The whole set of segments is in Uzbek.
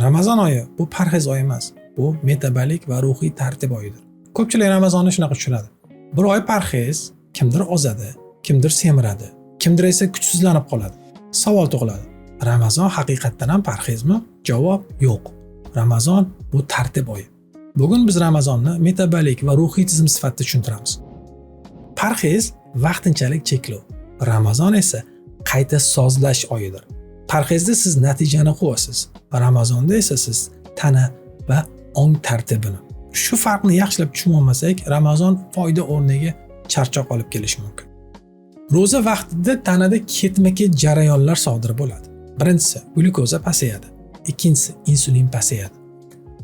Ramazon oyi bu parhez oyi emas. Bu metabolik va ruhiy tartib oyidir. Ko'pchilik Ramazonni shunaqa tushunadi. Bir oy parhez, kimdir ozadi, kimdir semiradi, kimdir esa kuchsizlanib qoladi. Savol tug'iladi. Ramazon haqiqatdan ham parhezmi? Javob yo'q. Ramazon bu tartib oyi. Bugun biz Ramazonni metabolik va ruhiy tizim sifatida tushuntiramiz. Parhez vaqtinchalik cheklov. Ramazon esa qayta sozlash oyidir. Parhezda siz natijani quvasiz. Ramazonda esa siz tana va ong tartibini. Shu farqni yaxshilab tushunolmasak, Ramazon foyda o'rniga charchoq olib kelishi mumkin. Ro'za vaqtida tanada ketma-ket jarayonlar sodir bo'ladi. Birinchisi, glyukoza pasayadi. Ikkinchisi, insulin pasayadi.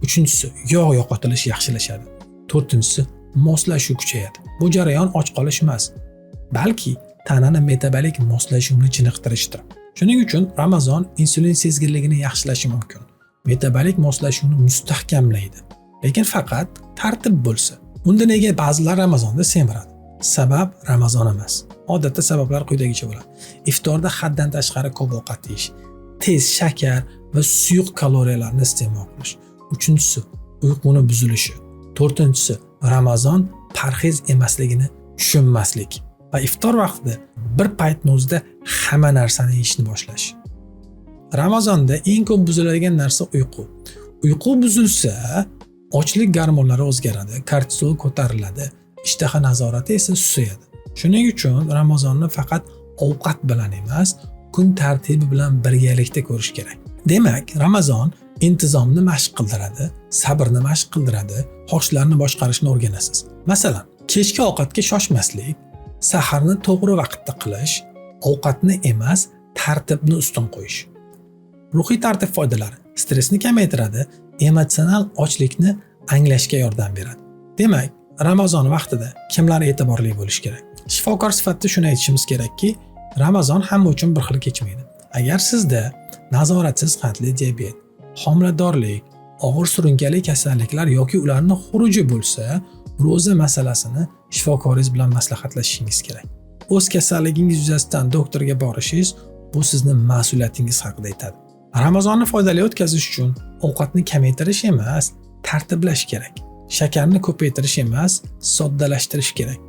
Uchinchisi, yog' yo'qotilishi yaxshilashadi. To'rtinchisi, moslashuv kuchayadi. Bu jarayon och qolish emas, balki tanani metabolik moslashuvini chiniqtirishdir. Shuning uchun Ramazon insulin sezgirligini yaxshilashi mumkin. Metabolik moslashuvni mustahkamlaydi. Lekin faqat tartib bo'lsa. Unda nega ba'zilar Ramazonda semiradi? Sabab Ramazon emas. Odatda sabablar quyidagicha bo'ladi. Iftorda haddan tashqari ko'p ovqat yeyish, tez shakar va suyuq kaloriyalarni iste'mol qilish. Uchinchisi, uyquning buzilishi. To'rtinchisi, Ramazon parhez emasligini tushunmaslik va iftor vaqtida bir paytning o'zida hamma narsani yeyishni boshlash. Ramazonda eng ko'p buziladigan narsa uyqu. Uyqu buzilsa, ochlik gormonlari o'zgaradi, kortizol ko'tariladi, ishtaha nazorati esa susayadi. Shuning uchun Ramazonni faqat ovqat bilan emas, kun tartibi bilan birgalikda ko'rish kerak. Demak, Ramazon intizomni mashq qildiradi, sabrni mashq qildiradi, xohishlarni boshqarishni o'rganasiz. Masalan, kechki ovqatga shoshmaslik, saharni to'g'ri vaqtda qilish, ovqatni emas, tartibni ustun qo'yish. Ruhiy tartib foydalari: stressni kamaytiradi, emotsional ochlikni anglashga yordam beradi. Demak, Ramazon vaqtida kimlar e'tiborli bo'lish kerak? Shifokor sifatida shuni aytishimiz kerakki, Ramazon hamma uchun bir xil kechmaydi. Agar sizda nazoratsiz qandli diabet, homiladorlik, og'ir surunkali kasalliklar yoki ularning xuruji bo'lsa, ro'za masalasini shifokoringiz bilan maslahatlashishingiz kerak. O'z kasalligingiz yuzasidan doktorga borishingiz bu sizning mas'uliyatingiz haqida aytadi. Ramazonni foydali o'tkazish uchun ovqatni kamaytirish emas, tartiblash kerak. Shakarni ko'paytirish emas, soddalashtirish kerak.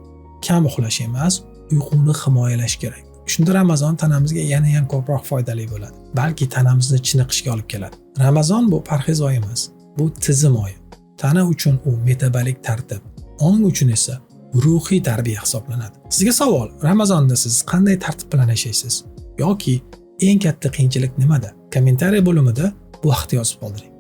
Kam uxlash emas, uyquni himoyalash kerak. Shunda Ramazon tanamizga yana ham ko'proq foydali bo'ladi. Balki tanamizni chiniqishga olib keladi. Ramazon bu parhez oyi emas, bu tizim oyi. Tana uchun u metabolik tartib, ong uchun esa ruhiy tarbiya hisoblanadi. Sizga savol: Ramazonda siz qanday tartib bilan yashaysiz? Yoki eng katta qiyinchilik nimada? Kommentariy bo'limida bu haqda yozib qoldiring.